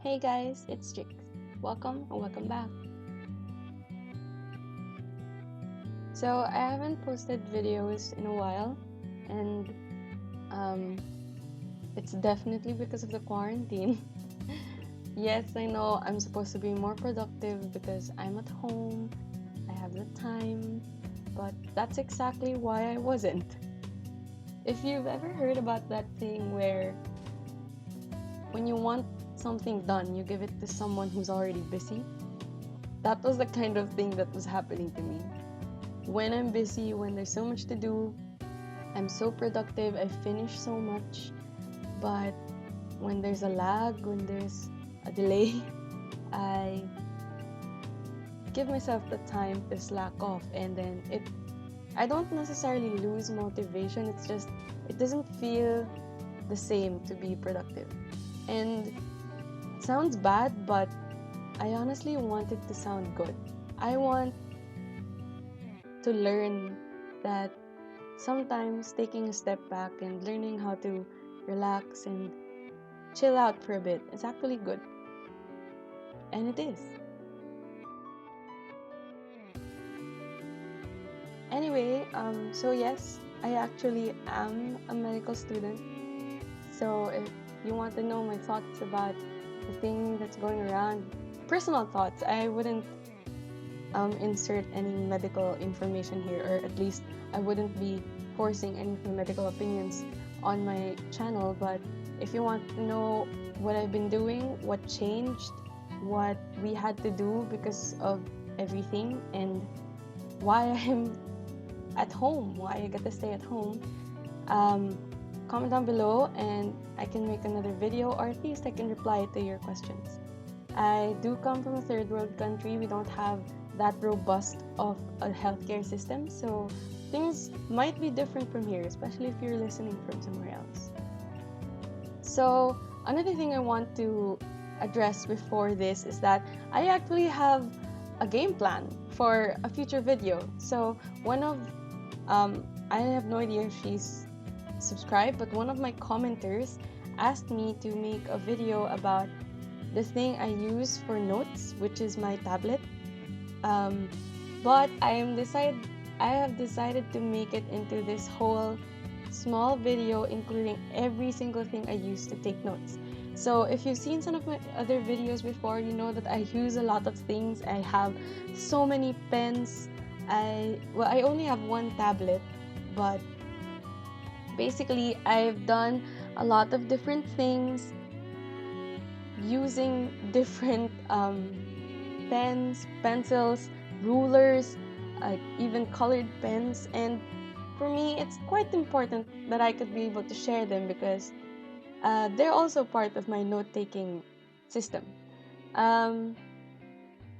Hey guys, it's Jix. Welcome or welcome back. So I haven't posted videos in a while, and it's definitely because of the quarantine. Yes, I know I'm supposed to be more productive because I'm at home, I have the time, but that's exactly why I wasn't. If you've ever heard about that thing where when you want something done, you give it to someone who's already busy, that was the kind of thing that was happening to me. When I'm busy, when there's so much to do, I'm so productive, I finish so much, but when there's a lag, when there's a delay, I give myself the time to slack off, and then I don't necessarily lose motivation, it's just it doesn't feel the same to be productive. And it sounds bad, but I honestly want it to sound good. I want to learn that sometimes taking a step back and learning how to relax and chill out for a bit is actually good. And it is. Anyway, so yes, I actually am a medical student. So if you want to know my thoughts about the thing that's going around, personal thoughts, I wouldn't insert any medical information here, or at least I wouldn't be forcing any of my medical opinions on my channel. But if you want to know what I've been doing, what changed, what we had to do because of everything, and why I'm at home, why I get to stay at home, comment down below and I can make another video, or at least I can reply to your questions. I do come from a third world country. We don't have that robust of a healthcare system, so things might be different from here, especially if you're listening from somewhere else. So another thing I want to address before this is that I actually have a game plan for a future video. So I have no idea if she's subscribed, but one of my commenters asked me to make a video about the thing I use for notes, which is my tablet. But I have decided to make it into this whole small video, including every single thing I use to take notes. So if you've seen some of my other videos before, you know that I use a lot of things. I have so many pens. I only have one tablet, but basically I've done a lot of different things using different pens, pencils, rulers, even colored pens. And for me, it's quite important that I could be able to share them because they're also part of my note-taking system.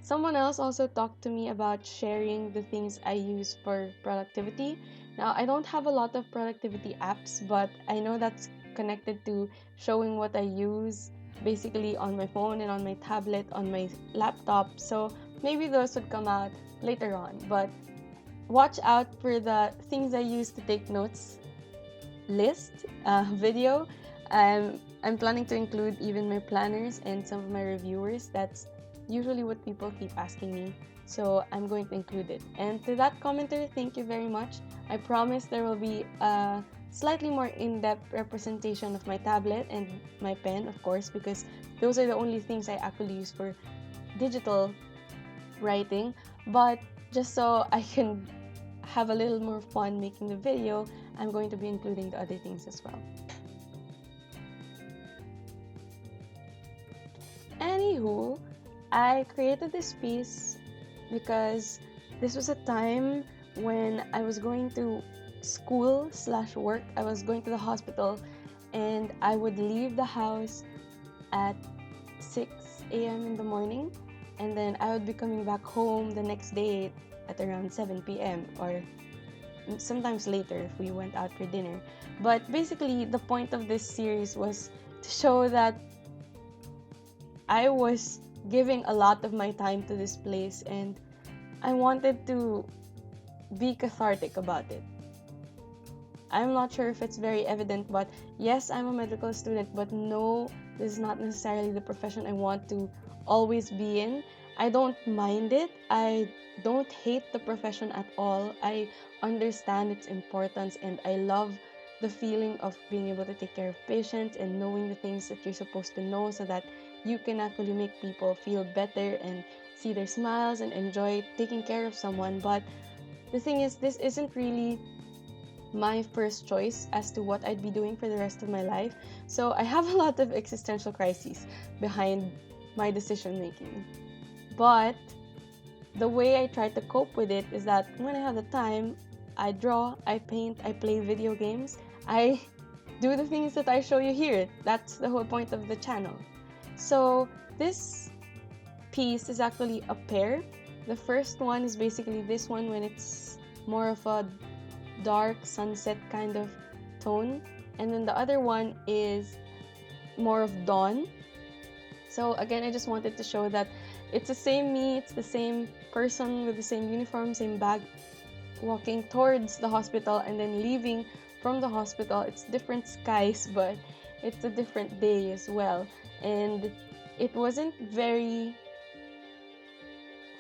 Someone else also talked to me about sharing the things I use for productivity. Now, I don't have a lot of productivity apps, but I know that's connected to showing what I use basically on my phone and on my tablet, on my laptop. So maybe those would come out later on. But watch out for the things I use to take notes list video. I'm planning to include even my planners and some of my reviewers. That's usually what people keep asking me, so I'm going to include it. And to that commenter, thank you very much. I promise there will be a slightly more in-depth representation of my tablet and my pen, of course, because those are the only things I actually use for digital writing. But just so I can have a little more fun making the video, I'm going to be including the other things as well. Anywho, I created this piece because this was a time when I was going to school/work. I was going to the hospital, and I would leave the house at 6 a.m. in the morning, and then I would be coming back home the next day at around 7 p.m. or sometimes later if we went out for dinner. But basically, the point of this series was to show that I was giving a lot of my time to this place, and I wanted to be cathartic about it. I'm not sure if it's very evident, but yes, I'm a medical student, but no, this is not necessarily the profession I want to always be in. I don't mind it. I don't hate the profession at all. I understand its importance, and I love the feeling of being able to take care of patients and knowing the things that you're supposed to know so that you can actually make people feel better and see their smiles and enjoy taking care of someone. But the thing is, this isn't really my first choice as to what I'd be doing for the rest of my life. So I have a lot of existential crises behind my decision making. But the way I try to cope with it is that when I have the time, I draw, I paint, I play video games, I do the things that I show you here. That's the whole point of the channel. So this piece is actually a pair. The first one is basically this one when it's more of a dark sunset kind of tone, and then the other one is more of dawn. So again, I just wanted to show that it's the same me, it's the same person with the same uniform, same bag, walking towards the hospital and then leaving from the hospital. It's different skies, but it's a different day as well. And it wasn't very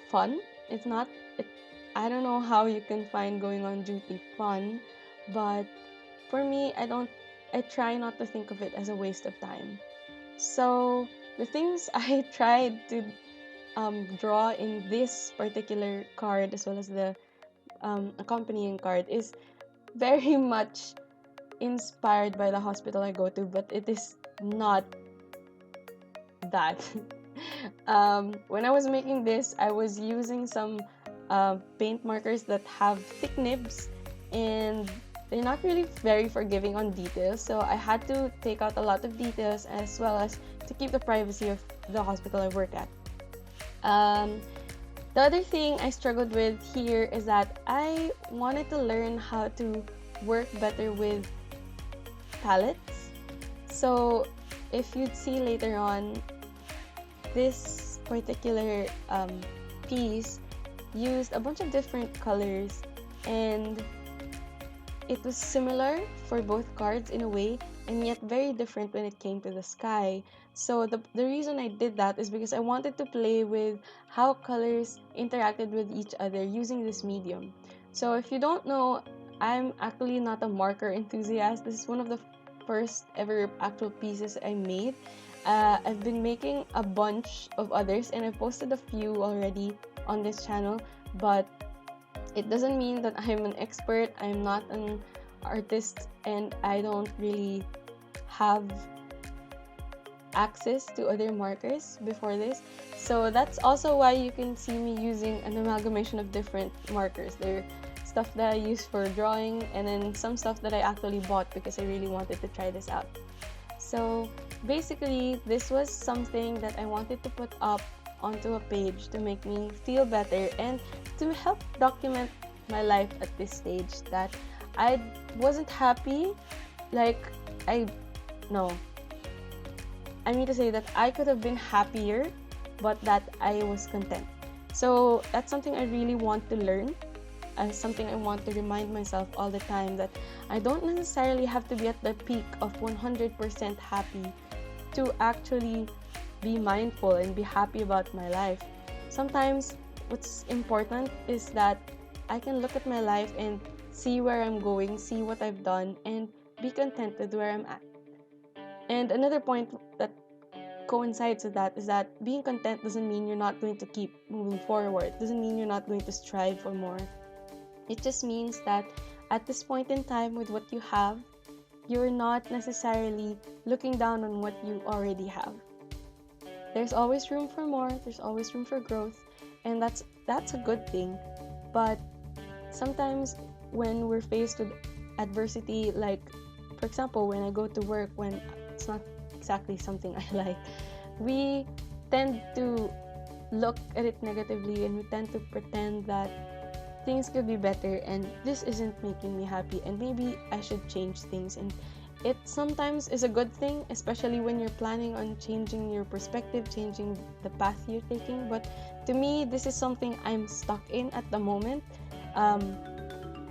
fun. It's not, I don't know how you can find going on duty fun, but for me, I try not to think of it as a waste of time. So the things I tried to draw in this particular card as well as the accompanying card is very much inspired by the hospital I go to, but it is not that. When I was making this, I was using some paint markers that have thick nibs, and they're not really very forgiving on details, so I had to take out a lot of details as well as to keep the privacy of the hospital I work at. The other thing I struggled with here is that I wanted to learn how to work better with palettes. So if you'd see later on, this particular piece used a bunch of different colors, and it was similar for both cards in a way, and yet very different when it came to the sky. So the reason I did that is because I wanted to play with how colors interacted with each other using this medium. So if you don't know, I'm actually not a marker enthusiast. This is one of the first ever actual pieces I made. I've been making a bunch of others, and I've posted a few already on this channel, but it doesn't mean that I'm an expert. I'm not an artist, and I don't really have access to other markers before this. So that's also why you can see me using an amalgamation of different markers. They're stuff that I use for drawing, and then some stuff that I actually bought because I really wanted to try this out. So basically, this was something that I wanted to put up onto a page to make me feel better and to help document my life at this stage, that I wasn't happy. I mean to say that I could have been happier, but that I was content. So that's something I really want to learn, something I want to remind myself all the time, that I don't necessarily have to be at the peak of 100% happy to actually be mindful and be happy about my life. Sometimes what's important is that I can look at my life and see where I'm going, see what I've done, and be content with where I'm at. And another point that coincides with that is that being content doesn't mean you're not going to keep moving forward. Doesn't mean you're not going to strive for more. It just means that at this point in time, with what you have, you're not necessarily looking down on what you already have. There's always room for more, there's always room for growth, and that's a good thing. But sometimes when we're faced with adversity, like for example, when I go to work when it's not exactly something I like, we tend to look at it negatively, and we tend to pretend that things could be better and this isn't making me happy and maybe I should change things. And it sometimes is a good thing, especially when you're planning on changing your perspective, changing the path you're taking. But to me, this is something I'm stuck in at the moment.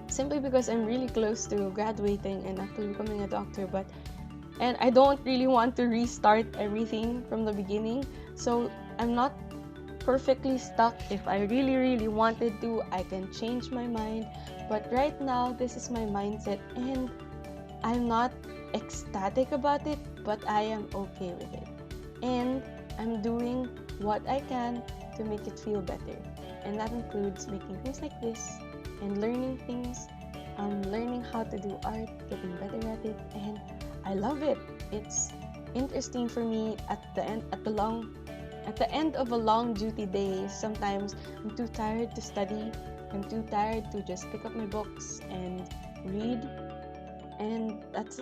simply because I'm really close to graduating and actually becoming a doctor, and I don't really want to restart everything from the beginning. So I'm not perfectly stuck. If I really, really wanted to, I can change my mind. But right now, this is my mindset, and I'm not ecstatic about it, but I am okay with it. And I'm doing what I can to make it feel better. And that includes making things like this and learning things, learning how to do art, getting better at it, and I love it. It's interesting for me at the end of a long duty day. Sometimes I'm too tired to study. I'm too tired to just pick up my books and read. And that's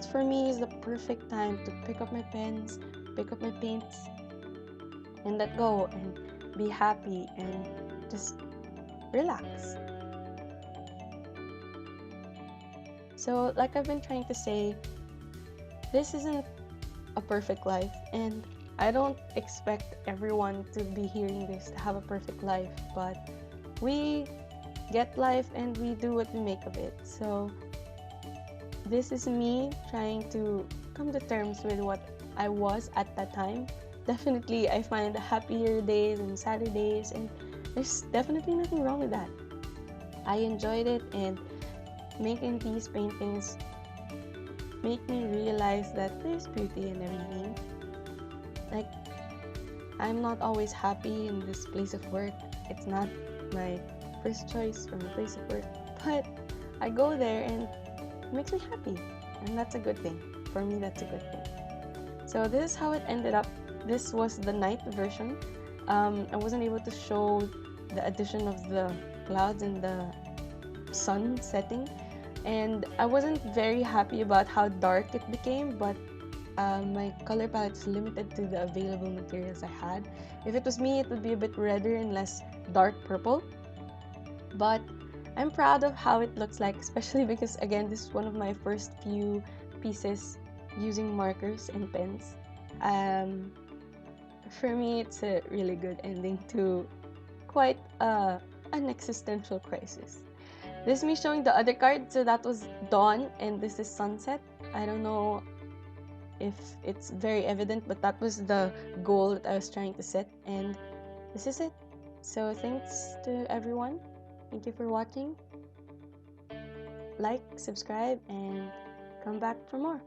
for me is the perfect time to pick up my pens, pick up my paints, and let go and be happy and just relax. So, like I've been trying to say, this isn't a perfect life, and I don't expect everyone to be hearing this to have a perfect life, but we get life and we do what we make of it. So, this is me trying to come to terms with what I was at that time. Definitely, I find happier days and sadder days, and there's definitely nothing wrong with that. I enjoyed it, and making these paintings make me realize that there's beauty in everything. Like, I'm not always happy in this place of work. It's not my first choice for my place of work, but I go there and it makes me happy, and that's a good thing. For me, that's a good thing. So this is how it ended up. This was the night version. I wasn't able to show the addition of the clouds and the sun setting, and I wasn't very happy about how dark it became, but my color palette's limited to the available materials I had. If it was me, it would be a bit redder and less dark purple, but I'm proud of how it looks like, especially because, again, this is one of my first few pieces using markers and pens. For me, it's a really good ending to quite an existential crisis. This is me showing the other card, so that was dawn, and this is sunset. I don't know if it's very evident, but that was the goal that I was trying to set, and this is it. So thanks to everyone. Thank you for watching. Like, subscribe, and come back for more.